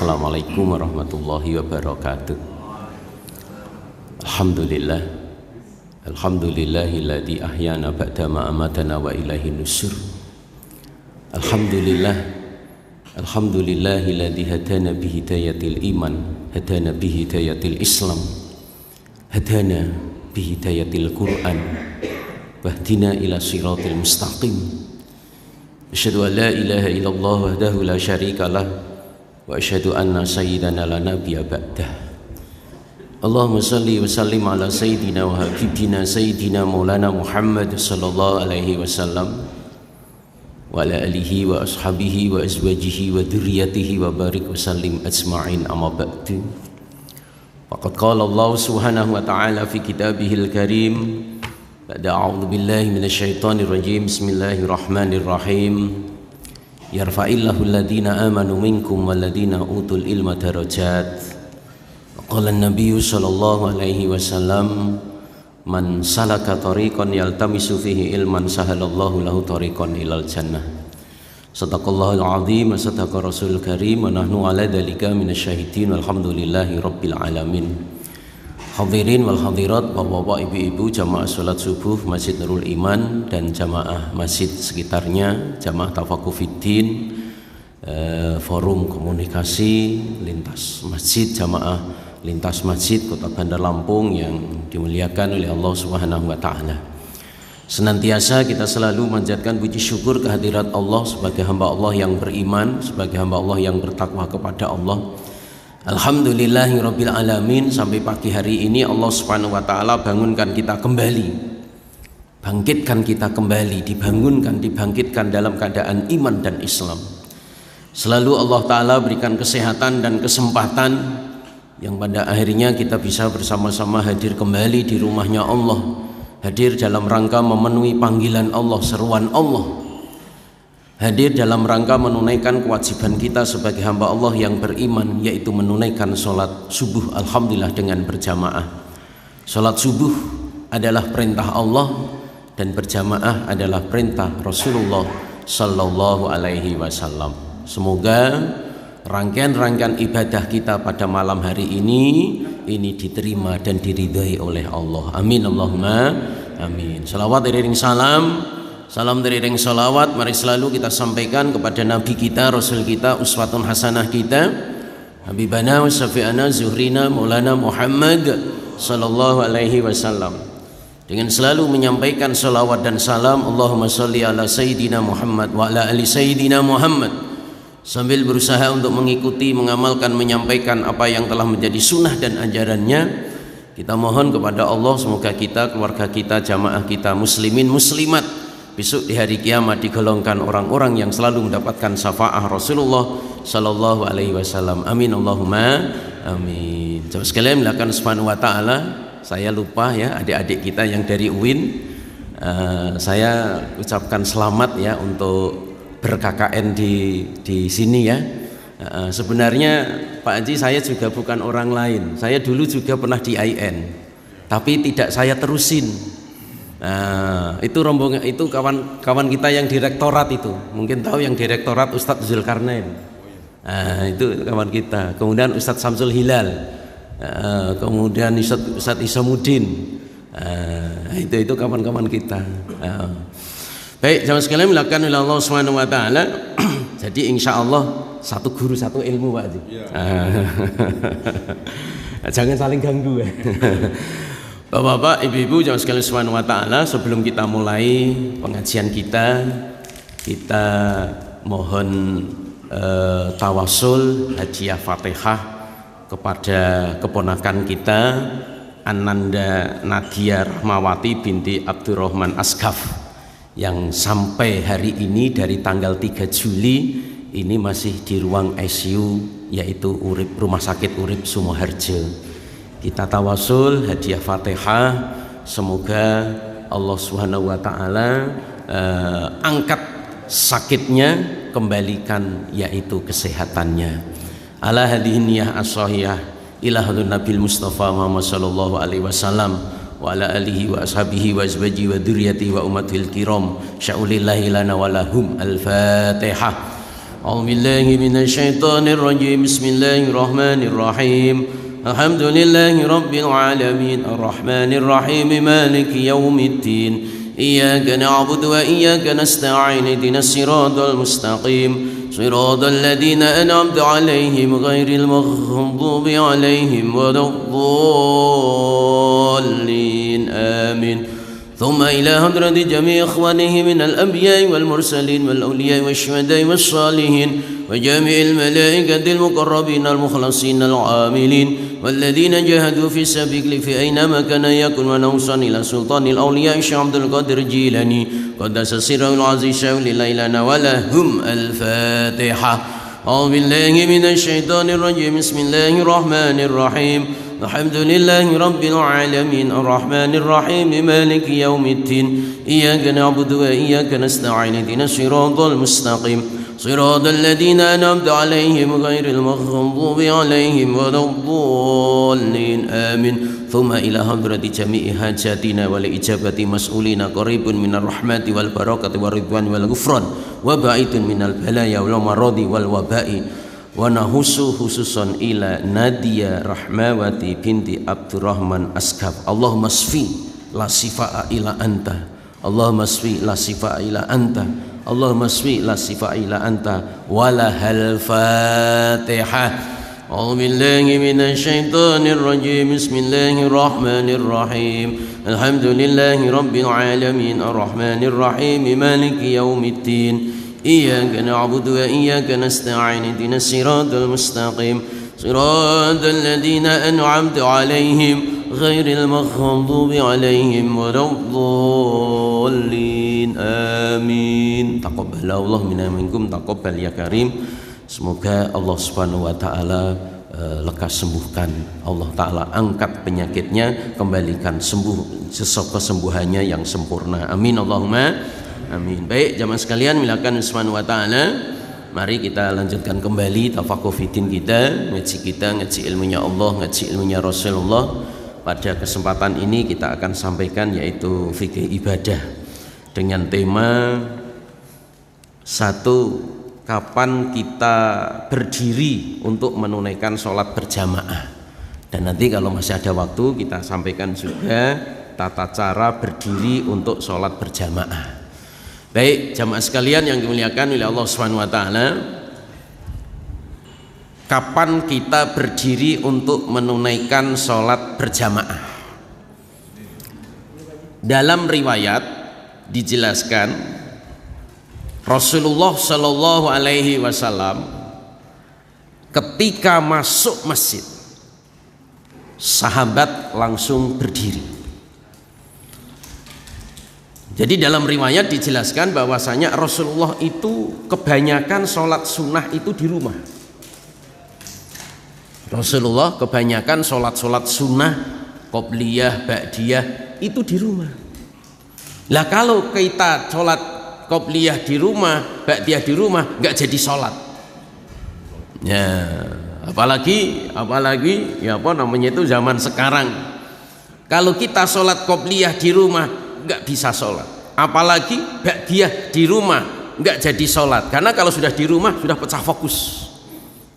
Assalamualaikum warahmatullahi wabarakatuh. Alhamdulillah. Alhamdulillahilladzi ahyana ba'dama amatana wa ilaihin nusyur. Alhamdulillah. Alhamdulillahilladzi hadana bihidayatil iman, hadana bihidayatil Islam, hadana bihidayatil Quran, wahdina ila siratil mustaqim. Asyhadu an la ilaha illallah wahdahu la syarika lah wa asyhadu anna sayyidana la nabiyya ba'dah. Allahumma salli wa sallim ala sayyidina wa habibina sayyidina maulana Muhammad sallallahu alaihi wasallam wa ala alihi wa ashabihi wa azwajihi wa dzurriyyatihi wa barik wa sallim ajma'in, amma ba'du. Faqad qala Allah subhanahu wa ta'ala fi kitabihil karim ba'da a'udzu billahi minasyaitonir rajim. Bismillahirrahmanirrahim. Yarfa'illahu alladhina amanu minkum walladhina utul ilma darajat. Qala an-nabiyyu sallallahu alaihi wasallam, man salaka tariqan yaltamisu fihi ilman sahalallahu lahu tariqan ilal jannah. Shadaqallahul azim wa sadaqa rasulul karim wa nahnu ala dzalika minasyahidin walhamdulillahi rabbil alamin. Hadirin wal hadirat, bapak-bapak, ibu-ibu, jamaah salat subuh Masjid Nurul Iman dan jamaah masjid sekitarnya, jamaah Tafakufiddin, forum komunikasi lintas masjid, jamaah lintas masjid Kota Bandar Lampung yang dimuliakan oleh Allah Subhanahu wa taala. Senantiasa kita selalu manjatkan puji syukur kehadirat Allah sebagai hamba Allah yang beriman, sebagai hamba Allah yang bertakwa kepada Allah. Alhamdulillahirabbil alamin, sampai pagi hari ini Allah Subhanahu wa taala bangunkan kita kembali. Bangkitkan kita kembali, dibangkitkan dalam keadaan iman dan Islam. Selalu Allah taala berikan kesehatan dan kesempatan yang pada akhirnya kita bisa bersama-sama hadir kembali di rumahnya Allah, hadir dalam rangka memenuhi panggilan Allah, seruan Allah, hadir dalam rangka menunaikan kewajiban kita sebagai hamba Allah yang beriman, yaitu menunaikan sholat subuh alhamdulillah dengan berjamaah. Sholat subuh adalah perintah Allah dan berjamaah adalah perintah Rasulullah sallallahu alaihi wasallam. Semoga rangkaian-rangkaian ibadah kita pada malam hari ini diterima dan diridhai oleh Allah. Amin Allahumma amin. Salawat iring salam, salam iring salawat mari selalu kita sampaikan kepada Nabi kita, Rasul kita, uswatun hasanah kita, Habibana wa Syafi'ana Zuhrina Maulana Muhammad sallallahu alaihi wasallam, dengan selalu menyampaikan salawat dan salam Allahumma sholli ala Sayyidina Muhammad wa ala ali Sayyidina Muhammad, sambil berusaha untuk mengikuti, mengamalkan, menyampaikan apa yang telah menjadi sunnah dan ajarannya. Kita mohon kepada Allah semoga kita, keluarga kita, jamaah kita, muslimin, muslimat besok di hari kiamat digolongkan orang-orang yang selalu mendapatkan syafaat Rasulullah sallallahu alaihi wasallam. Amin Allahumma amin. Jamaah sekalian, melakukan subhanahu wa ta'ala, saya lupa ya adik-adik kita yang dari UIN, saya ucapkan selamat ya untuk ber-KKN di sini ya. Sebenarnya Pak Haji, saya juga bukan orang lain. Saya dulu juga pernah di IN, tapi tidak saya terusin. Itu rombongan, itu kawan kita yang direktorat itu, mungkin tahu yang direktorat Ustadz Zulkarnain. Itu kawan kita. Kemudian Ustadz Samsul Hilal, kemudian Ustadz Isamuddin. Itu kawan-kawan kita. Baik, jamaah sekalian, melakukan oleh Allah Subhanahu wa taala. Jadi insya Allah satu guru satu ilmu, Pak Haji. Jangan saling ganggu. Bapak-bapak, ibu-ibu, jamaah sekalian Subhanahu wa taala, sebelum kita mulai pengajian kita mohon tawasul hadiah Fatihah kepada keponakan kita Ananda Nadia Rahmawati binti Abdurrahman Asghaf yang sampai hari ini dari tanggal 3 Juli ini masih di ruang ICU, yaitu Rumah Sakit Urip Sumoharjo. Kita tawasul hadiah Fatihah, semoga Allah Subhanahu wa taala angkat sakitnya, kembalikan yaitu kesehatannya. Ala hadhihi niyah as-shahihah ila hadun Nabil Mustafa Muhammad sallallahu alaihi wasallam wa ala alihi wa ashabihi wa azwajihi wa dzurriyyatihi wa ummatil kiram sya'ulillahi lana wa lahum. Al-Fatihah. أعوذ بالله من الشيطان الرجيم بسم الله الرحمن الرحيم الحمد لله رب العالمين الرحمن الرحيم مالك يوم الدين إياك نعبد وإياك نستعين اهدنا الصراط المستقيم صراط الذين أنعمت عليهم غير المغضوب عليهم ولا الضالين آمين ثم إلى حضرة جميع إخوانه من الأنبياء والمرسلين والأولياء والشهداء والصالحين وجميع الملائكة المقربين المخلصين العاملين والذين جاهدوا في سبيل في أينما كان يكن ونوصل إلى سلطان الأولياء الشيخ عبد القادر الجيلاني قدس سره العزيز شاول ليلنا ولهم الفاتحة أعوذ بالله من الشيطان الرجيم بسم الله الرحمن الرحيم الحمد لله رب العالمين الرحمن الرحيم مالك يوم الدين إياك نعبد وإياك نستعين اهدنا الصراط المستقيم صراط الذين أنعمت عليهم غير المغضوب عليهم ولا الضالين آمين ثم إلى حضرة جميع حاجاتنا ولإجابة مسؤولين قريب من الرحمة والبركة والرضوان والغفران وبعيد من البلايا والمرض والوباء ونهس خصوصا إلى نادية رحمawati binti Abdurrahman Askab Allahumma sfi la sifa'a ila anta Allahumma sfi la sifa'a ila anta Allahumma sfi la sifa'a ila anta walahal fatihah أعوذ بالله من الشيطان الرجيم بسم الله الرحمن الرحيم الحمد لله رب العالمين الرحمن الرحيم مالك يوم الدين إياك نعبد وإياك نستعين اهدنا الصراط المستقيم صراط الذين أنعمت عليهم غير المغضوب عليهم ولا الضالين آمين تقبل الله منا منكم تقبل يا كريم. Semoga Allah Subhanahu wa taala lekas sembuhkan, Allah taala angkat penyakitnya, kembalikan sembuh kesembuhannya yang sempurna. Amin Allahumma amin. Baik jamaah sekalian, silakan Subhanahu wa taala mari kita lanjutkan kembali tafakuh fitin kita, ngaji ilmunya Allah, ngaji ilmunya Rasulullah. Pada kesempatan ini kita akan sampaikan yaitu fikih ibadah dengan tema satu, kapan kita berdiri untuk menunaikan sholat berjamaah, dan nanti kalau masih ada waktu kita sampaikan juga tata cara berdiri untuk sholat berjamaah. Baik jamaah sekalian yang dimuliakan oleh Allah Subhanahu wa taala, kapan kita berdiri untuk menunaikan sholat berjamaah? Dalam riwayat dijelaskan Rasulullah Shallallahu Alaihi Wasallam ketika masuk masjid, sahabat langsung berdiri. Jadi dalam riwayat dijelaskan bahwasanya Rasulullah itu kebanyakan sholat sunnah itu di rumah. Rasulullah kebanyakan sholat sunnah, qobliyah, ba'diyah itu di rumah. Lah kalau kita sholat qobliyah di rumah, ba'diyah di rumah, nggak jadi sholat. Ya, apalagi ya apa namanya itu zaman sekarang. Kalau kita sholat qobliyah di rumah nggak bisa sholat, apalagi ba'diyah di rumah nggak jadi sholat, karena kalau sudah di rumah sudah pecah fokus.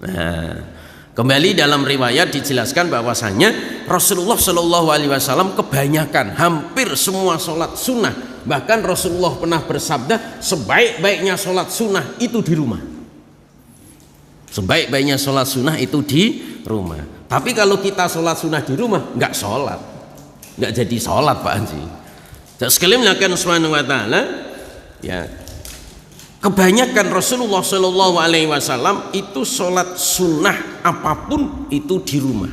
Nah, kembali dalam riwayat dijelaskan bahwasanya Rasulullah Shallallahu Alaihi Wasallam kebanyakan hampir semua sholat sunnah. Bahkan Rasulullah pernah bersabda sebaik-baiknya sholat sunnah itu di rumah. Sebaik-baiknya sholat sunnah itu di rumah. Tapi kalau kita sholat sunnah di rumah nggak sholat, nggak jadi sholat Pak Haji. Sekali melakukan Subhanahu wa taala ya, kebanyakan Rasulullah Shallallahu Alaihi Wasallam itu sholat sunnah apapun itu di rumah.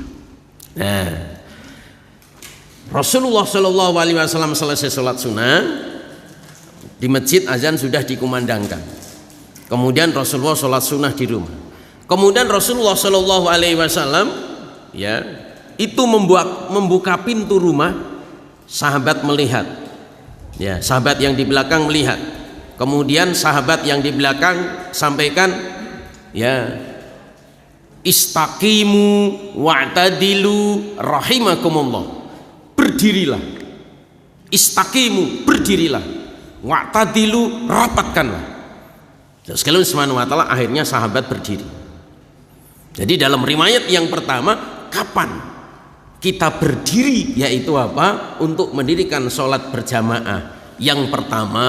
Nah, Rasulullah Shallallahu Alaihi Wasallam selesai sholat sunnah di masjid, azan sudah dikumandangkan. Kemudian Rasulullah sholat sunnah di rumah. Kemudian Rasulullah Shallallahu Alaihi Wasallam ya itu membuka pintu rumah, sahabat melihat, ya sahabat yang di belakang melihat. Kemudian sahabat yang di belakang sampaikan, ya istaqimu wa'tadilu rahimakumullah. Berdirilah, istaqimu, berdirilah, wa'tadilu, rapatkanlah. Sekalian subhanahu wa ta'ala akhirnya sahabat berdiri. Jadi dalam riwayat yang pertama, kapan kita berdiri, yaitu apa? Untuk mendirikan sholat berjamaah. Yang pertama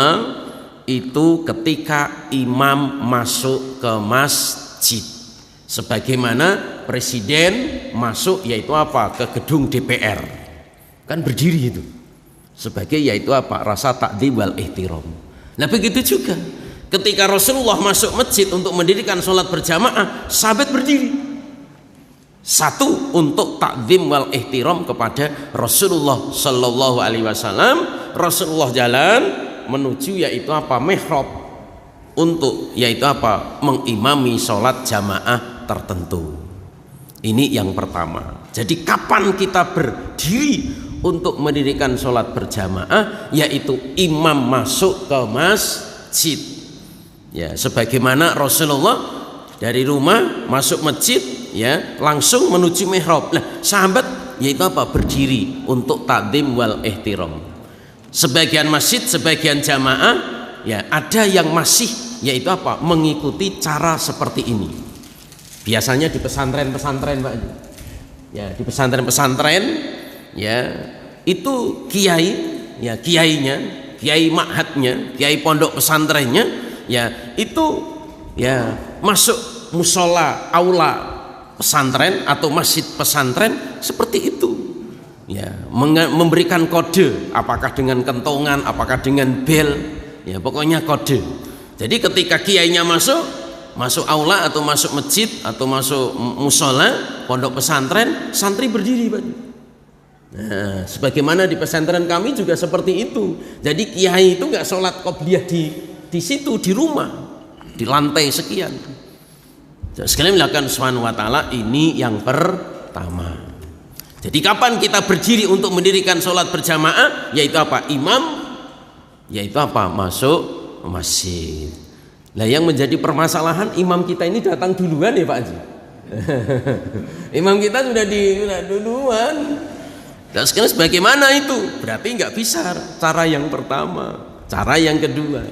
itu ketika imam masuk ke masjid, sebagaimana presiden masuk, yaitu apa? Ke gedung DPR, kan berdiri itu sebagai yaitu apa? Rasa takdim wal ihtiram. Nah begitu juga ketika Rasulullah masuk masjid untuk mendirikan sholat berjamaah, sahabat berdiri. Satu, untuk takdim wal ihtiram kepada Rasulullah Sallallahu Alaihi Wasallam. Rasulullah jalan menuju yaitu apa? Mihrab, untuk yaitu apa? Mengimami sholat jamaah tertentu. Ini yang pertama. Jadi kapan kita berdiri untuk mendirikan sholat berjamaah, yaitu imam masuk ke masjid. Ya, sebagaimana Rasulullah dari rumah masuk masjid, ya langsung menuju mihrab. Nah, sahabat yaitu apa? Berdiri untuk takdim wal ihtiram. Sebagian masjid, sebagian jamaah, ya ada yang masih yaitu apa? Mengikuti cara seperti ini. Biasanya di pesantren-pesantren, Pak. Ya, di pesantren-pesantren, ya itu kiai, ya kiainya, kiai ma'hadnya, kiai pondok pesantrennya, ya itu ya masuk musola aula pesantren atau masjid pesantren seperti itu, ya memberikan kode, apakah dengan kentongan, apakah dengan bel, ya pokoknya kode. Jadi ketika kiainya masuk aula atau masuk masjid atau masuk musola pondok pesantren, santri berdiri, Pak. Nah, sebagaimana di pesantren kami juga seperti itu. Jadi kiai itu nggak sholat qobliyah di situ, di rumah, di lantai sekian. Sekalian melakukan subhanahu wa ta'ala, ini yang pertama. Jadi kapan kita berdiri untuk mendirikan sholat berjamaah, yaitu apa? Imam yaitu apa? Masuk masjid. Nah, yang menjadi permasalahan, imam kita ini datang duluan ya Pak Haji. Imam kita sudah duluan. Dan sekarang bagaimana itu? Berarti nggak bisa cara yang pertama, cara yang kedua.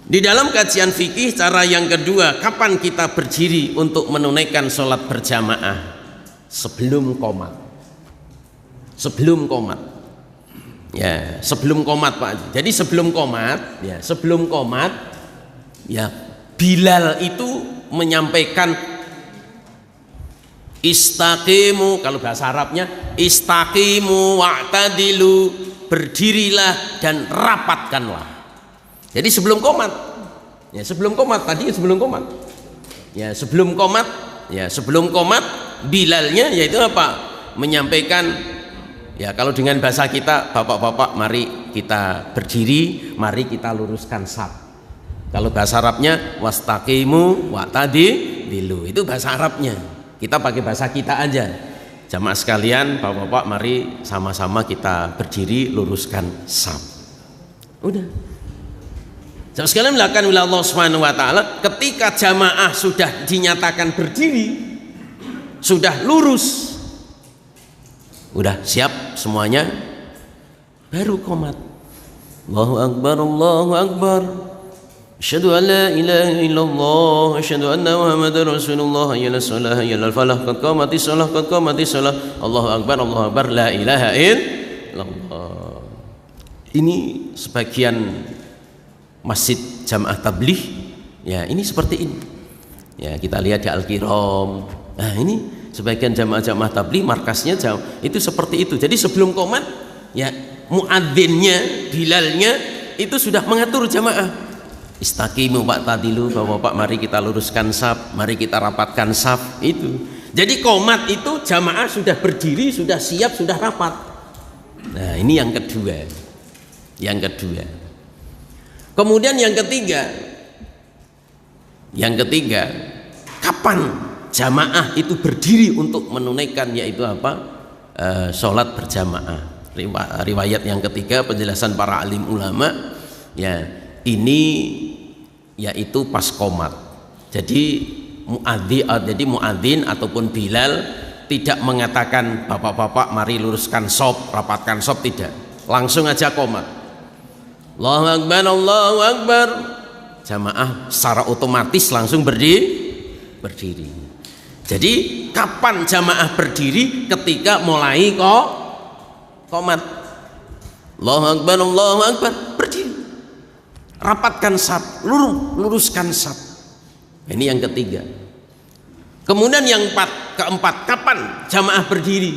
Di dalam kajian fikih, cara yang kedua, kapan kita berdiri untuk menunaikan sholat berjamaah? Sebelum qomat. Sebelum qomat. Ya, sebelum qomat Pak Haji. Jadi sebelum qomat, ya Bilal itu menyampaikan istaqimu, kalau bahasa Arabnya istaqimu wa'tadilu, berdirilah dan rapatkanlah. Jadi sebelum qomat, ya sebelum qomat tadi, sebelum qomat, ya sebelum qomat, ya sebelum qomat, Bilalnya yaitu apa? Menyampaikan, ya kalau dengan bahasa kita, bapak-bapak mari kita berdiri, mari kita luruskan saf. Kalau bahasa Arabnya wastaqimu wa'tadilu, itu bahasa Arabnya. Kita pakai bahasa kita aja. Jamaah sekalian, bapak-bapak mari sama-sama kita berdiri, luruskan saf. Udah. Jamaah sekalian melakukan oleh Allah Subhanahu wa taala, ketika jamaah sudah dinyatakan berdiri, sudah lurus, udah siap semuanya, baru qomat. Allahu akbar, Allahu akbar. Asyhadu an la ilaha illallah, asyhadu anna Muhammadar Rasulullah, hayya 'alas shalah, hayya 'alal falah, qad qamatis shalah, qad qamatis shalah. Allahu akbar, la ilaha illallah. Ini sebagian masjid jamaah tabligh, ya ini seperti ini. Ya kita lihat di Al-Qiram. Nah, ini sebagian jamaah tabligh markasnya jauh. Itu seperti itu. Jadi sebelum qomat, ya muadzinnya, Bilalnya itu sudah mengatur jamaah. Istaqimu wa'tadilu, bapak-bapak mari kita luruskan saf, mari kita rapatkan saf, itu. Jadi qomat itu jamaah sudah berdiri, sudah siap, sudah rapat. Nah, ini yang kedua. Yang kedua. Kemudian yang ketiga, kapan jamaah itu berdiri untuk menunaikan yaitu apa? Sholat berjamaah. Riwayat yang ketiga, penjelasan para alim ulama, ya ini yaitu pas qomat. Jadi muadzin ataupun Bilal tidak mengatakan bapak-bapak mari luruskan shop, rapatkan shop, tidak, langsung aja qomat. Allahu akbar, Allahu akbar. jamaah secara otomatis langsung berdiri. Jadi kapan jamaah berdiri? Ketika mulai qomat. Allahu Akbar, Allahu Akbar, berdiri. Rapatkan saf, luruskan saf. Ini yang ketiga. Kemudian yang keempat, kapan jamaah berdiri?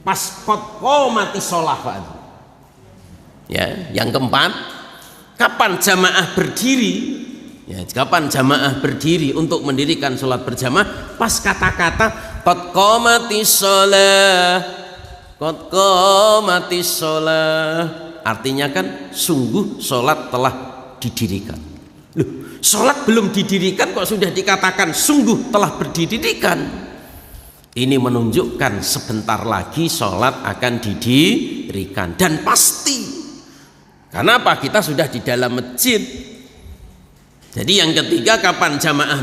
Pas qomati sholah, Pak. Ya, yang keempat, kapan jamaah berdiri? Ya, kapan jamaah berdiri untuk mendirikan sholat berjamaah? Pas kata-kata qad qomatis sholah, qad qomatis sholah, artinya kan sungguh sholat telah didirikan. Loh, sholat belum didirikan kok sudah dikatakan sungguh telah berdirikan. Ini menunjukkan sebentar lagi sholat akan didirikan, dan pasti. Karena apa? Kita sudah di dalam masjid. Jadi yang ketiga, kapan jamaah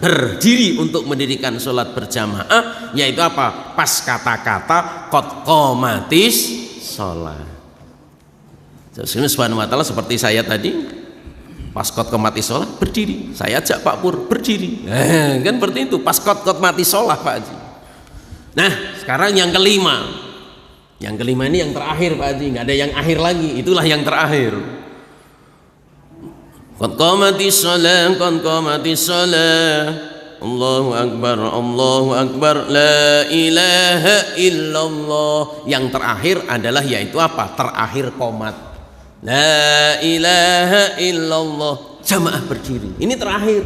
berdiri untuk mendirikan sholat berjamaah? Yaitu apa? Pas kata-kata qad qomatis sholat. Subhanahu wa ta'ala, seperti saya tadi, pas qad qomatis sholat berdiri. Saya ajak Pak Pur berdiri. Kan seperti itu. Pas qad qomatis sholat, Pak Haji. Nah, sekarang yang kelima. Yang kelima ini yang terakhir, Pak Haji. Nggak ada yang akhir lagi. Itulah yang terakhir. Qad qomatis shalah, qad qomatis shalah. Allahu Akbar, Allahu Akbar, la ilaha illallah. Yang terakhir adalah yaitu apa? Terakhir qomat. La ilaha illallah. Jamaah berdiri. Ini terakhir.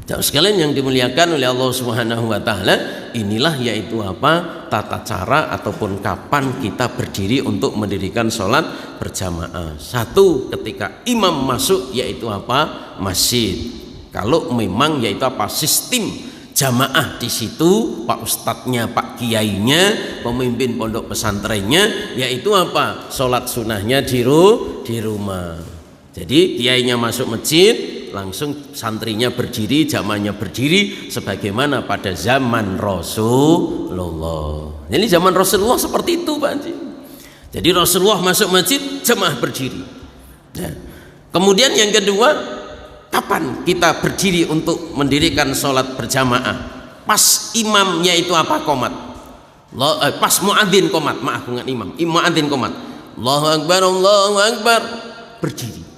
Jamaah sekalian yang dimuliakan oleh Allah Subhanahu wa taala, inilah yaitu apa? Tata cara ataupun kapan kita berdiri untuk mendirikan sholat berjamaah. Satu, ketika imam masuk, yaitu apa? Masjid. Kalau memang yaitu apa? Sistem jamaah di situ, Pak Ustadznya, Pak Kiainya, pemimpin pondok pesantrennya, yaitu apa? Sholat sunnahnya di rumah. Jadi kiainya masuk masjid, langsung santrinya berdiri, jamaahnya berdiri, sebagaimana pada zaman Rasulullah. Jadi zaman Rasulullah seperti itu, Pak Haji. Jadi Rasulullah masuk masjid, jamaah berdiri. Nah, kemudian yang kedua, kapan kita berdiri untuk mendirikan sholat berjamaah? Pas imamnya itu apa? Qomat. Pas muadzin qomat, maaf bukan imam, muadzin qomat. Allahu Akbar, Allahu Akbar, berdiri.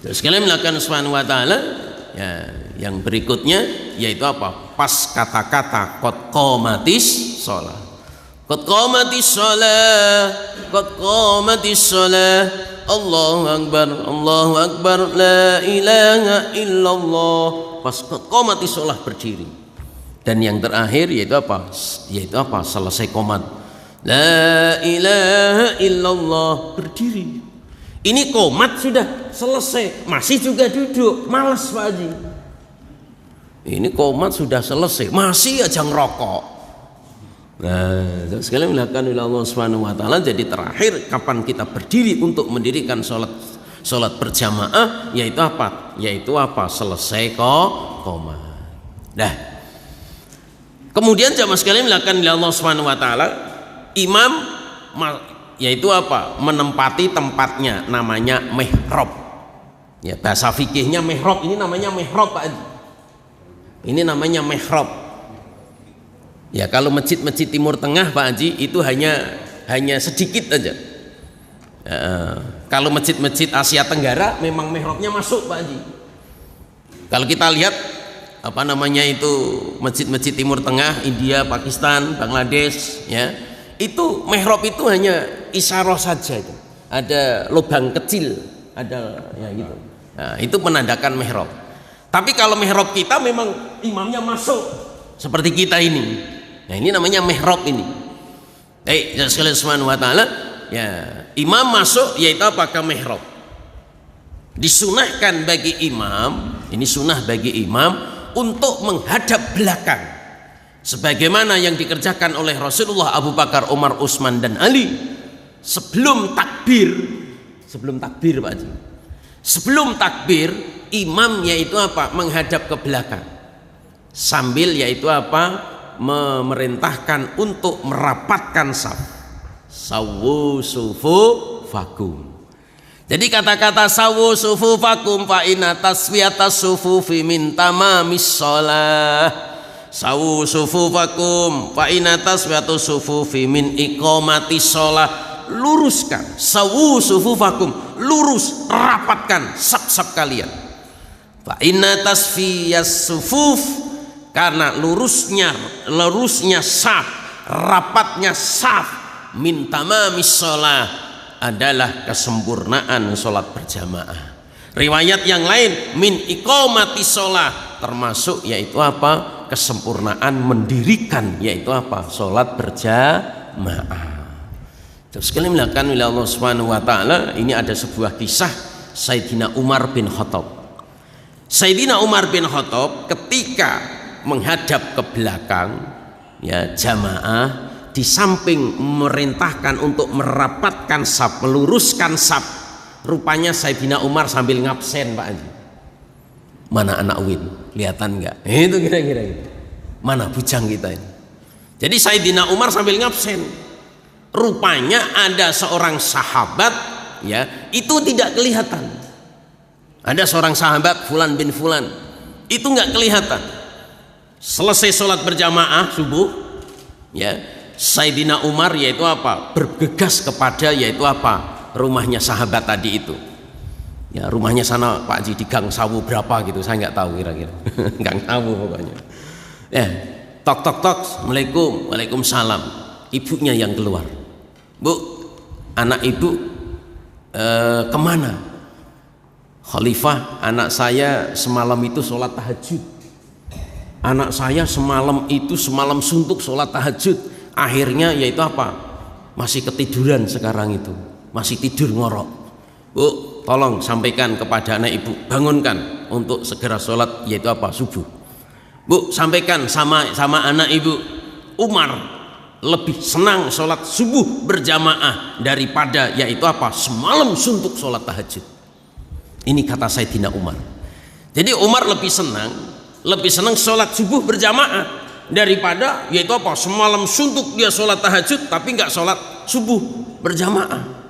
Terus sekalian melakukan subhanahu wa ta'ala, ya, yang berikutnya yaitu apa? Pas kata-kata qad qomatis sholah, qad qomatis sholah, qad qomatis sholah, Allahu Akbar, Allahu Akbar, la ilaha illallah. Pas qad qomatis sholah berdiri. Dan yang terakhir yaitu apa? Yaitu apa? Selesai qomat, la ilaha illallah, berdiri. Ini qomat sudah selesai, masih juga duduk, malas Pak Haji. Ini qomat sudah selesai, masih aja ngerokok. Nah, sekalian melakukan oleh Allah Subhanahu wa taala. Jadi terakhir kapan kita berdiri untuk mendirikan sholat berjamaah, yaitu apa? Yaitu apa? Selesai qomat. Nah, kemudian jamaah sekalian melakukan oleh Allah Subhanahu wa taala, imam yaitu apa? Menempati tempatnya, namanya mihrab. Ya, bahasa fikihnya mihrab, ini namanya mihrab, Pak Haji. Ini namanya mihrab. Ya, kalau masjid-masjid Timur Tengah, Pak Haji, itu hanya sedikit aja. Kalau masjid-masjid Asia Tenggara memang mihrabnya masuk, Pak Haji. Kalau kita lihat apa namanya itu masjid-masjid Timur Tengah, India, Pakistan, Bangladesh, ya, itu mihrab itu hanya isyarah saja, itu ada lubang kecil, ada ya gitu. Nah, itu menandakan mihrab. Tapi kalau mihrab kita memang imamnya masuk seperti kita ini. Nah, ini namanya mihrab ini. Baik, sekalian subhanahu wa ta'ala, ya, imam masuk yaitu apakah mihrab. Disunahkan bagi imam, ini sunnah bagi imam untuk menghadap belakang. Sebagaimana yang dikerjakan oleh Rasulullah, Abu Bakar, Umar, Utsman dan Ali. Sebelum takbir Pak Haji, sebelum takbir imam yaitu apa? Menghadap ke belakang sambil yaitu apa? Memerintahkan untuk merapatkan saf. Sawu sufu fakum. Jadi kata-kata sawu sufufakum fa inna taswiyatas sufufi min tamamis shalah. Sawu sufufakum fa inna taswiyatus sufufi min iqamatis shalah. Luruskan, sawu sufufakum, lurus, rapatkan saf-saf kalian. Fa inna tasfiyas sufuf, karena lurusnya saf, rapatnya saf, min tamamis shalah, adalah kesempurnaan sholat berjamaah. Riwayat yang lain min iqamatis shalah, termasuk yaitu apa? Kesempurnaan mendirikan, yaitu apa? Sholat berjamaah. Terus sekali melakukan oleh Allah Subhanahu wa taala, ini ada sebuah kisah Sayyidina Umar bin Khattab. Sayyidina Umar bin Khattab ketika menghadap ke belakang ya jamaah, di samping memerintahkan untuk merapatkan saf, meluruskan saf, rupanya Sayyidina Umar sambil ngabsen, Pak Haji. Mana anak Win? Kelihatan enggak? Itu kira-kira gitu. Mana bujang kita ini? Jadi Sayyidina Umar sambil ngabsen. Rupanya ada seorang sahabat ya, itu tidak kelihatan. Ada seorang sahabat Fulan bin Fulan, itu nggak kelihatan. Selesai sholat berjamaah subuh ya, Sayyidina Umar yaitu apa? Bergegas kepada yaitu apa? Rumahnya sahabat tadi itu. Ya, rumahnya sana Pak Haji di Gang Sawu berapa gitu, saya nggak tahu kira-kira. Gang Sawu pokoknya. Ya, tok tok tok, Assalamualaikum, Waalaikumsalam. Ibunya yang keluar. Bu, anak ibu kemana? Khalifah, anak saya semalam itu sholat tahajud. Anak saya semalam suntuk sholat tahajud. Akhirnya yaitu apa? Masih ketiduran sekarang itu, masih tidur ngorok. Bu, tolong sampaikan kepada anak ibu, bangunkan untuk segera sholat yaitu apa? Subuh. Bu, sampaikan sama anak ibu, Umar lebih senang sholat subuh berjamaah daripada yaitu apa? Semalam suntuk sholat tahajud. Ini kata Sayyidina Umar. Jadi Umar lebih senang sholat subuh berjamaah daripada yaitu apa? Semalam suntuk dia sholat tahajud tapi nggak sholat subuh berjamaah.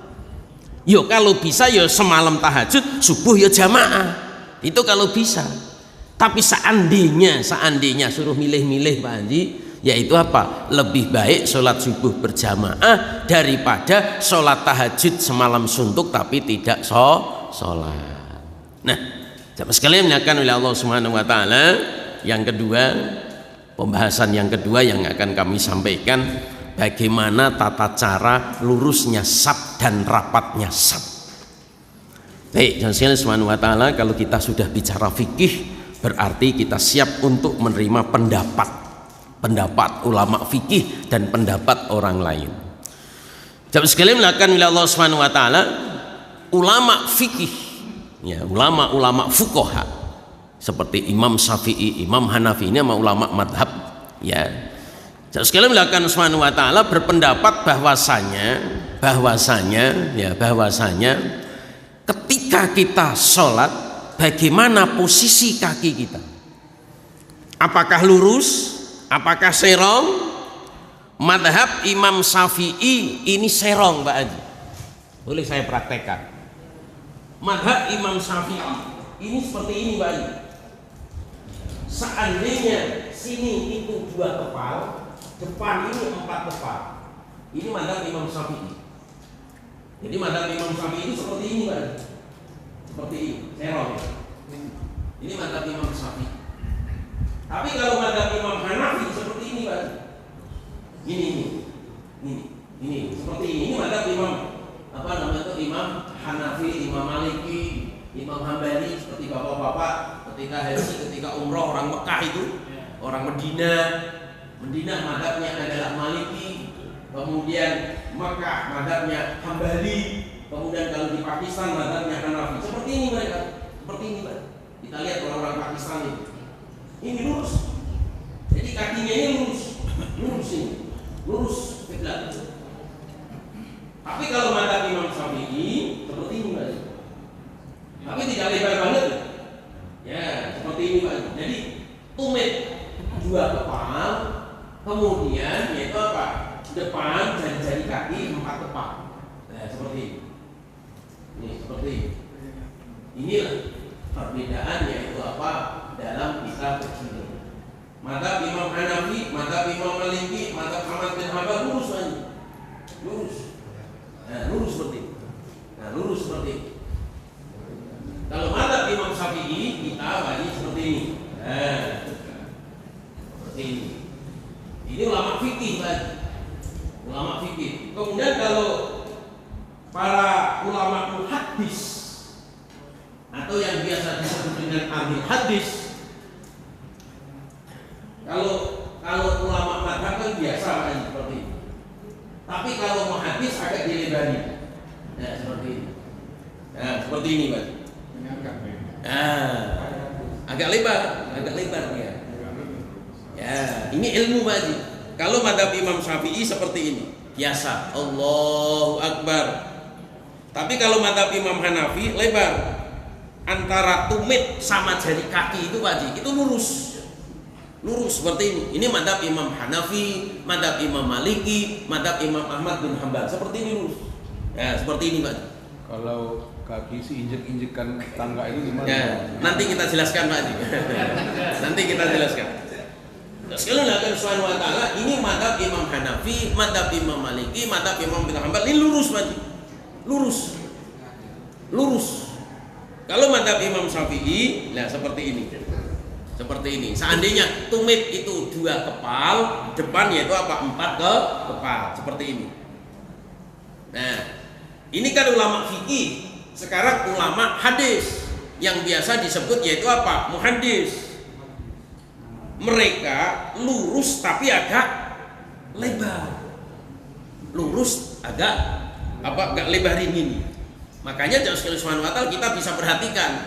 Yo kalau bisa yo semalam tahajud, subuh yo jamaah. Itu kalau bisa. Tapi seandainya suruh milih-milih Pak Haji, yaitu apa? Lebih baik sholat subuh berjamaah daripada sholat tahajud semalam suntuk tapi tidak sholat. Nah, jamaah sekalian dimuliakan oleh Allah Subhanahu wa taala, yang kedua, pembahasan yang kedua yang akan kami sampaikan, bagaimana tata cara lurusnya saf dan rapatnya saf. Baik, jamaah sekalian Subhanahu wa taala, kalau kita sudah bicara fikih, berarti kita siap untuk menerima pendapat ulama fikih dan pendapat orang lain. Jamaah sekalian melakukan oleh Allah Subhanahu wa taala, ulama fikih ya, ulama fuqaha seperti Imam Syafi'i, Imam Hanafi, ini sama ulama madhab ya. Jamaah sekalian melakukan Subhanahu wa taala berpendapat bahwasanya ketika kita sholat, bagaimana posisi kaki kita? Apakah lurus? Apakah serong? Madhab Imam Syafi'i ini serong, Pak Haji. Boleh saya praktekkan? Madhab Imam Syafi'i ini seperti ini, Pak Haji. Seandainya sini itu 2 kepal, depan ini 4 kepal. Ini madhab Imam Syafi'i. Jadi madhab Imam Syafi'i itu seperti ini, Pak Haji. Seperti ini, serong. Ini madhab Imam Syafi'i. Tapi kalau madhab Imam Hanafi seperti ini, Pak. Ini seperti ini. Ini madhab Imam Imam Hanafi, Imam Maliki, Imam Hambali, seperti bapak-bapak ketika haji, ketika umroh orang Mekah itu, orang Medina madhabnya adalah Maliki, kemudian Mekah madhabnya Hambali, kemudian kalau di Pakistan madhabnya Hanafi. Seperti ini mereka, seperti ini, Pak. Kita lihat orang-orang Pakistan ini lurus, jadi kakinya ini lurus kiblat. Tapi kalau madhab Imam Syafi'i seperti ini, Pak. Tapi tidak lebar banget ya, seperti ini, Pak. Jadi tumit 2 kepal, kemudian yaitu apa? Depan jari-jari kaki 4 kepal. Nah, seperti ini. Ini seperti seperti ini. Inilah perbedaan yaitu apa dalam kitab tersebut. Madzhab Imam Hanafi, madzhab Imam Maliki, madzhab Ahmad bin Hanbal lurus aja. Lurus. Nah, lurus seperti ini. Nah, lurus seperti ini. Kalau madzhab Imam Syafi'i kita bagi seperti ini. Nah, seperti ini. Ini ulama fikih tadi. Ulama fikih. Kemudian kalau para ulama muhaddis atau yang biasa disebut dengan ahli hadis, kalau ulama madhab kan biasa kan seperti ini. Tapi kalau muhaddis agak dilebari. Nah, seperti ini. Nah, seperti ini, Pak. Nah, agak lebar ya. Ya, ini ilmu, Pak Haji. Kalau madhab Imam Syafi'i seperti ini, biasa, Allahu Akbar. Tapi kalau madhab Imam Hanafi lebar. Antara tumit sama jari kaki itu, Pak Haji, itu lurus seperti ini. Ini madhab Imam Hanafi, madhab Imam Maliki, madhab Imam Ahmad bin Hanbal, seperti ini lurus. Ya, seperti ini, Pak Haji. Kalau kaki si injek-injekan tangga itu gimana? Ya, nanti kita jelaskan, Pak Haji. Nanti kita jelaskan. Sekali lagi Subhanahu wa taala, ini madhab Imam Hanafi, madhab Imam Maliki, madhab Imam bin Hanbal, ini lurus, Pak Haji. Lurus. Kalau madhab Imam Syafi'i, nah seperti ini. Seandainya tumit itu 2 kepal, depan yaitu apa? 4 kepal, seperti ini. Nah, ini kan ulama fikih. Sekarang ulama hadis yang biasa disebut yaitu apa? Muhaddis. Mereka lurus tapi agak lebar. Agak lebarin ini. Makanya jauh sekali Subhanahu wa taala kita bisa perhatikan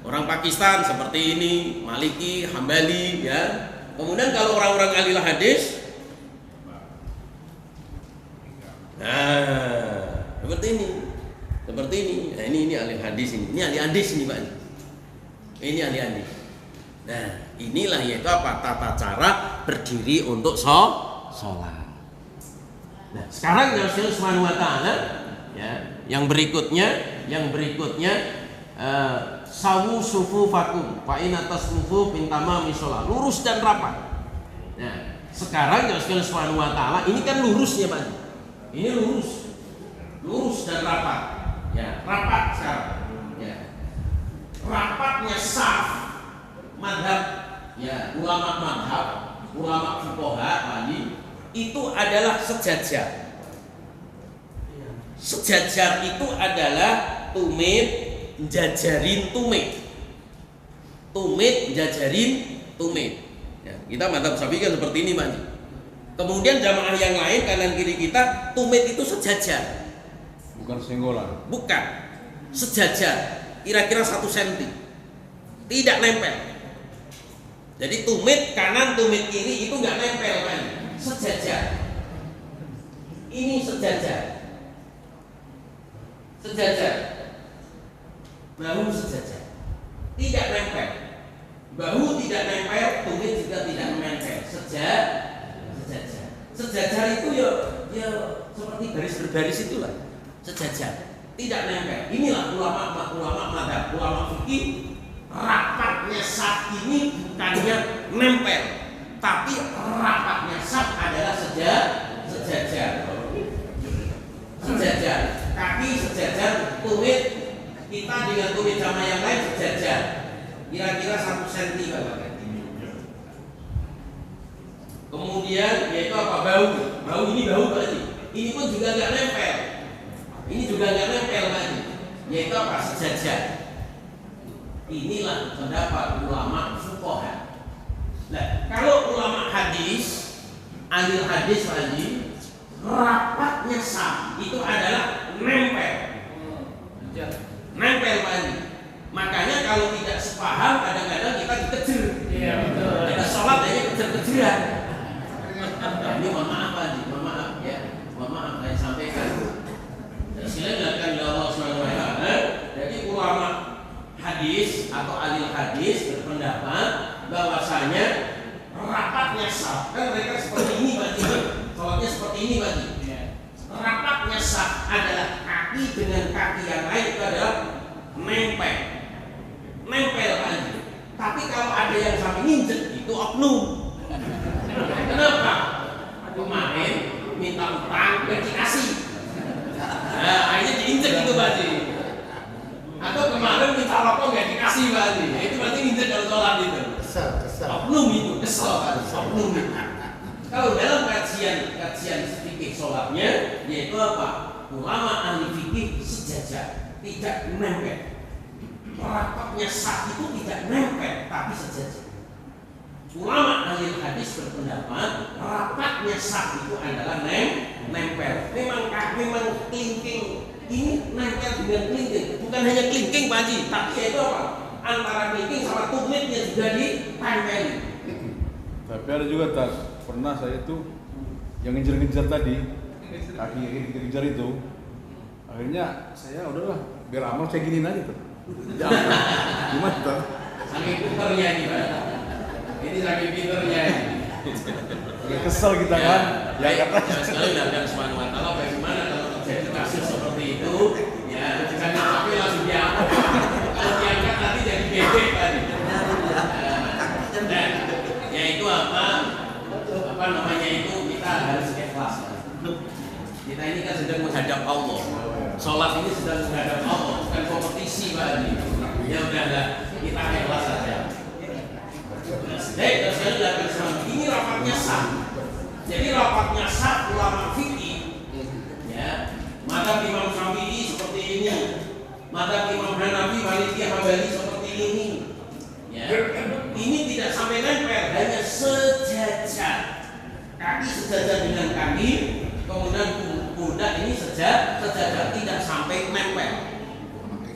orang Pakistan seperti ini, Maliki, Hambali, ya. Kemudian kalau orang-orang ahli hadis, nah seperti ini. Nah, ini ahli hadis ini. Ini ahli hadis ini, Pak. Ini ahli hadis. Nah, inilah yaitu apa? Tata cara berdiri untuk sholat. Nah, sekarang jauh sekali Subhanahu wa taala, ya. Yang berikutnya sawu sufufakum fa in tasmufu min tamami shalah, lurus dan rapat. Nah, sekarang jauh sekali Subhanahu wa taala, ini kan lurusnya, Pak. Ini lurus dan rapat. Ya, rapat sekarang. Ya. Rapatnya saf madhab, ya, ulama madhab, ulama fuqaha tadi itu adalah sejajar. Sejajar itu adalah tumit jajarin tumit. Ya, kita madhab Syafi'i kan seperti ini, Pak. Kemudian jamaah yang lain kanan kiri kita tumit itu sejajar. Bukan senggolan. Bukan. Sejajar. Kira-kira 1 cm. Tidak nempel. Jadi tumit kanan, tumit kiri itu nggak nempel, Pak. Sejajar. Ini sejajar. Bahu sejajar. Tidak nempel. Bahu tidak nempel, tumit juga tidak nempel. Sejajar. Sejajar itu ya seperti garis berbaris itulah. Sejajar. Tidak nempel. Inilah ulama madhab, ulama fikih. Rapatnya saf ini bukannya nempel, tapi rapatnya saf adalah sejajar. Kaki sejajar, tumit kita dengan tumit sama yang lain sejajar. Kira-kira 1 cm, Bapak. Kemudian yaitu apa? Bahu ini bahu berarti. Ini pun juga nggak nempel. Pak. Yaitu apa? Sejajar. Inilah pendapat ulama fuqaha. Nah, kalau ulama hadis, ahli hadis lagi, rapatnya saf itu adalah nempel. Pak. Makanya kalau tidak sepaham kadang-kadang kita dikejar. Iya, betul. Kita sholat aja kejar-kejaran. Ini mohon maaf, Pak. Mohon maaf saya sampaikan. Silakan dilakukan oleh Allah Subhanahu wa taala. Jadi ulama hadis atau ahli hadis berpendapat bahwasanya rapatnya saf, kan mereka seperti ini, Pak. Sholatnya seperti ini, Pak. Rapatnya saf adalah kaki dengan kaki yang lain itu adalah nempel aja. Tapi kalau ada yang sampai nginjek itu oknum. Kenapa? Kemarin minta utang gak dikasih. Nah, akhirnya diinjek itu berarti. Atau kemarin minta rokok gak dikasih berarti. Itu berarti nginjek kalau sholat itu. Oknum itu, oknum itu. Kalau dalam kajian fikih sholatnya, yaitu apa? Ulama ahli fikih sejajar, tidak nempel. Rapatnya sah itu tidak nempel, tapi sejajar. Ulama ahli hadis berpendapat rapatnya sah itu adalah nempel. Memang kelingking ini nempel dengan kelingking, bukan hanya kelingking Pak Haji, tapi itu apa? Antara kelingking sama tumitnya juga ditempeli. Tapi ada juga pernah saya itu yang ngejar-ngejar tadi, kaki yang ngejar itu, akhirnya saya udahlah biar amal saya giniin aja tuh. Gimana tuh? Saking pinternya ini Pak. Ini saking pinternya ini. Kesel kita kan? Ya kata sekali dan Subhanahu wa taala bagaimana kalau terjadi kasus seperti itu, ya jangan sampai langsung diangkat. Kalau diangkat nanti jadi bebek tadi. Dan ya itu apa namanya itu kita harus ikhlas. Kita ini kan sedang menghadap Allah. Sholat ini sedang menghadap Allah, bukan kompetisi Pak. Ya udahlah, kita ikhlas saja. Ini rapatnya sah. Jadi rapatnya sah ulama fikih. Ya, madzhab Imam Syafi'i seperti ini, madzhab Imam Hanafi, Maliki, Hambali seperti ini. Ya, ini tidak sampai nempel, hanya sejajar. Kaki sejajar dengan kaki, kemudian pundak ini sejajar, tidak sampai nempel.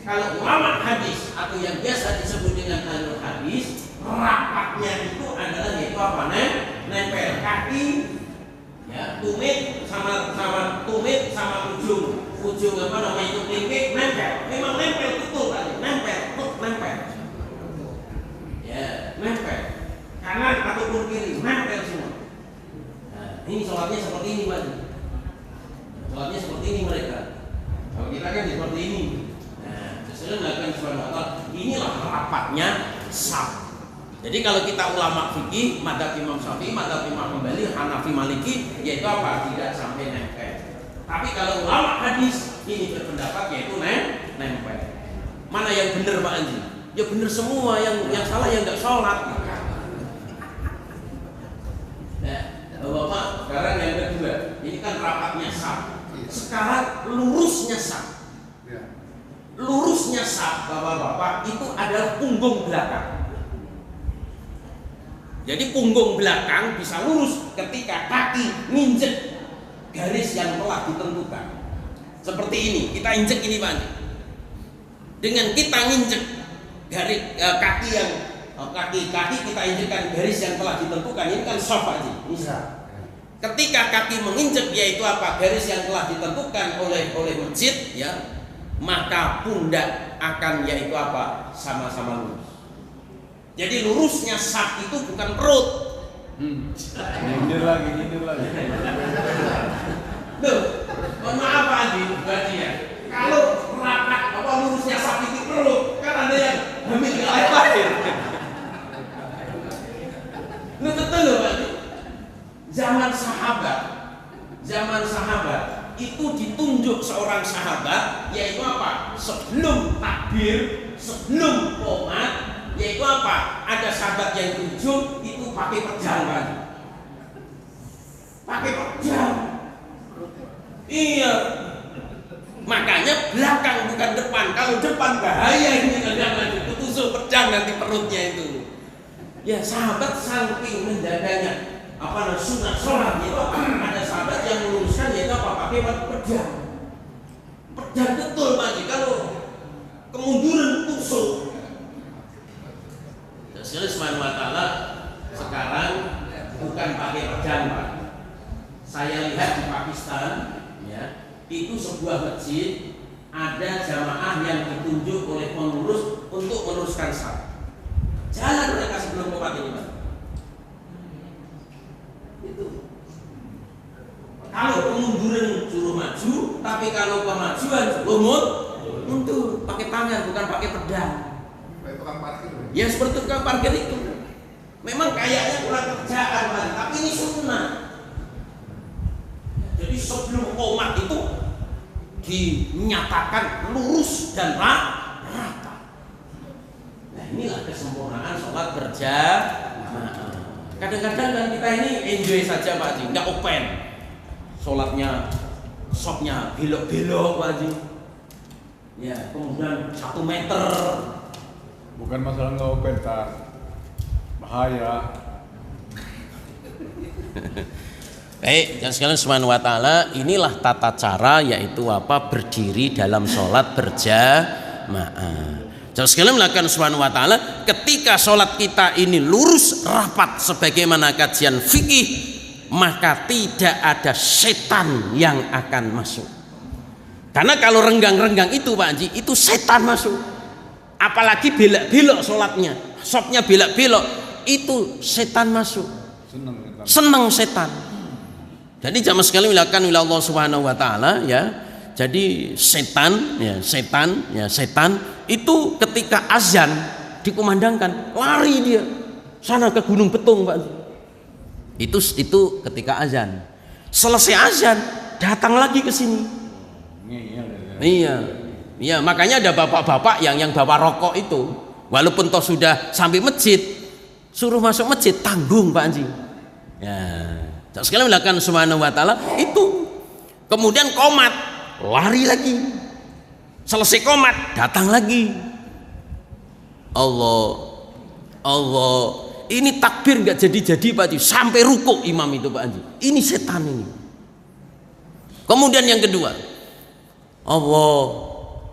Kalau ulama hadis atau yang biasa disebut dengan ahlul hadis, rapatnya itu adalah yaitu apa? Nempel kaki, ya, tumit sama ujung apa namanya itu kelingking nempel. Memang nempel betul tadi, nempel. Ya, nempel. Kanan ataupun kiri nempel semua. Nah, ini sholatnya seperti ini Pak. Sholatnya seperti ini mereka. Kalau kita kan seperti ini. Nah, sesuai melakukan sholat. Inilah rapatnya sah. Jadi kalau kita ulama fikih, madzhab Imam Syafi'i, madzhab Imam Hambali, Hanafi, Maliki, yaitu apa? Tidak sampai nempel. Tapi kalau ulama hadis ini berpendapat yaitu nempel. Mana yang benar Pak Anji? Ya benar semua, yang salah yang nggak sholat. Nah, Bapak, sekarang yang kedua, ini kan rapatnya sah. Sekarang lurusnya sah. Lurusnya sah, Bapak-bapak, itu adalah punggung belakang. Jadi punggung belakang bisa lurus ketika kaki nginjek garis yang telah ditentukan. Seperti ini, kita injek ini Pak. Dengan kita nginjek garis kaki kita injekkan garis yang telah ditentukan, ini kan soft aja. Bisa. Ketika kaki menginjek yaitu apa? Garis yang telah ditentukan oleh masjid, ya, maka pundak akan yaitu apa? Sama-sama lurus. Jadi lurusnya sah itu bukan perut. Nyindir lagi. Tuh, mohon maaf Pak Andi, berarti ya. Kalau rapat lurusnya sah itu perut, kan ada yang hamil lahir. Lu betul loh Pak Andi. Zaman sahabat itu ditunjuk seorang sahabat yaitu apa? Sebelum takbir, sebelum qomat, yaitu apa? Ada sahabat yang tunjuk itu pakai pedang kan? Pakai pedang. Iya. Makanya belakang bukan depan. Kalau depan bahaya ini jangan ditusuk pedang nanti perutnya itu. Ya sahabat saking menjaganya sunnah sholat itu ada sahabat yang meluruskan yaitu apa? Pakai pedang. Pedang betul Pak. Kalau kemunduran tusuk. Allah Subhanahu wa taala sekarang bukan pakai pedang Pak. Saya lihat di Pakistan, ya, itu sebuah masjid ada jamaah yang ditunjuk oleh pengurus untuk meluruskan saf. Jalan mereka sebelum qomat ini Pak. Itu. Kalau kemunduran suruh maju, tapi kalau kemajuan suruh mundur. pakai tangan, bukan pakai pedang. Kayak tukang parkir. Ya seperti tukang parkir itu. Memang kayaknya kurang kerjaan, tapi ini sunnah. Jadi sebelum qomat itu dinyatakan lurus dan rata. Nah inilah kesempurnaan sholat berjamaah. Kadang-kadang kan kita ini enjoy saja Pak Haji, nggak open. Sholatnya, shopnya belok-belok Pak Haji. Ya, kemudian 1 meter. Bukan masalah nggak open, tak bahaya. Baik, yang sekalian subhanahu wa ta'ala, inilah tata cara yaitu apa? Berdiri dalam sholat berjamaah. Jadi sekalian melakukan subhanahu wa ta'ala, ketika sholat kita ini lurus rapat sebagaimana kajian fikih, maka tidak ada setan yang akan masuk. Karena kalau renggang-renggang itu Pak Haji, itu setan masuk. Apalagi belok-belok sholatnya, shopnya belok-belok, itu setan masuk. Senang setan. Jadi jamaah sekalian melakukan oleh Allah Subhanahu wa taala ya. Jadi setan itu ketika azan dikumandangkan, lari dia sana ke Gunung Betung, Pak. Itu ketika azan. Selesai azan, datang lagi ke sini. Iya, makanya ada bapak-bapak yang bawa rokok itu, walaupun toh sudah sampai masjid, suruh masuk masjid tanggung Pak Haji. Ya, sekalian melakukan subhanahu wa ta'ala itu. Kemudian qomat, lari lagi. Selesai qomat, datang lagi. Allah. Ini takbir nggak jadi Pak Haji, sampai rukuk imam itu Pak Haji. Ini setan ini. Kemudian yang kedua,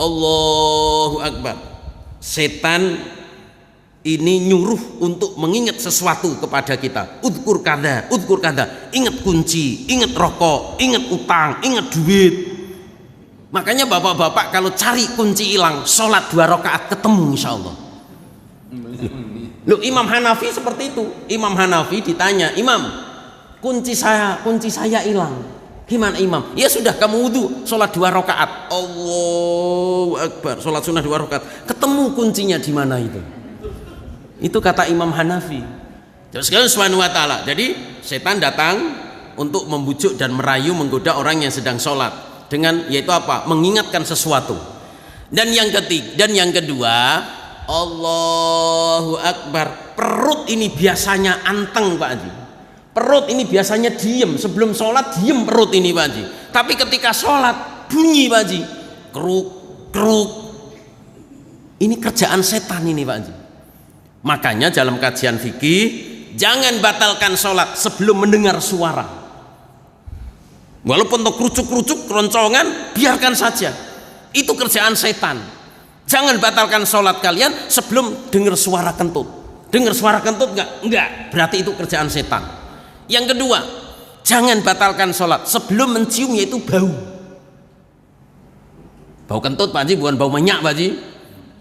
Allahu Akbar. Setan ini nyuruh untuk mengingat sesuatu kepada kita. Udkur kada. Ingat kunci, ingat rokok, ingat utang, ingat duit. Makanya bapak-bapak kalau cari kunci hilang, sholat 2 rakaat ketemu insya Allah. Loh, Imam Hanafi seperti itu. Imam Hanafi ditanya, Imam, kunci saya hilang. Gimana Imam? Ya sudah, kamu wudhu, sholat 2 rakaat. Allahu Akbar, sholat sunnah 2 rakaat. Ketemu kuncinya di mana itu? Itu kata Imam Hanafi. Jadi sekalian subhanahu wa ta'ala. Jadi setan datang untuk membujuk dan merayu, menggoda orang yang sedang sholat dengan yaitu apa? Mengingatkan sesuatu. Dan yang kedua, Allahu Akbar. Perut ini biasanya anteng Pak Haji. Perut ini biasanya diem, sebelum sholat diem perut ini Pak Haji. Tapi ketika sholat bunyi Pak Haji, keruk. Ini kerjaan setan ini Pak Haji. Makanya dalam kajian fikih, jangan batalkan sholat sebelum mendengar suara. Walaupun untuk kerucuk-kerucuk, keroncongan, biarkan saja. Itu kerjaan setan. Jangan batalkan sholat kalian sebelum dengar suara kentut. Dengar suara kentut enggak, berarti itu kerjaan setan. Yang kedua, jangan batalkan sholat sebelum mencium yaitu bau. Bau kentut Pak Haji, bukan bau minyak Pak Haji.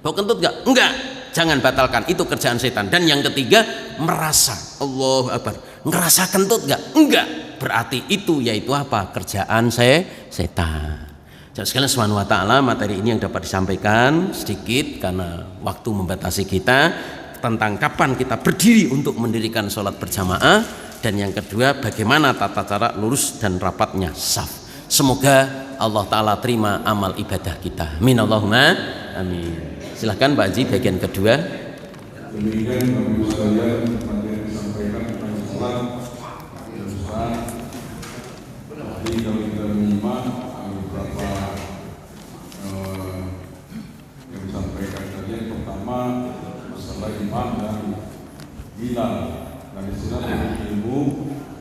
Bau kentut enggak, jangan batalkan, itu kerjaan setan. Dan yang ketiga, merasa, Allahu Akbar, ngerasa kentut enggak, berarti itu yaitu apa? Kerjaan setan. Jadi sekalian subhanahu wa ta'ala, materi ini yang dapat disampaikan sedikit karena waktu membatasi kita, tentang kapan kita berdiri untuk mendirikan sholat berjamaah. Dan yang kedua, bagaimana tata cara lurus dan rapatnya saf. Semoga Allah Ta'ala terima amal ibadah kita. Amin Allahumma amin. Silahkan Pak Haji bagian kedua. Demikian Bapak sekalian materi disampaikan tentang sholat yang besar. Tadi kalau kita menyimak beberapa yang disampaikan tadi, yang pertama masalah imam dan hilal. Dan istilah ilmu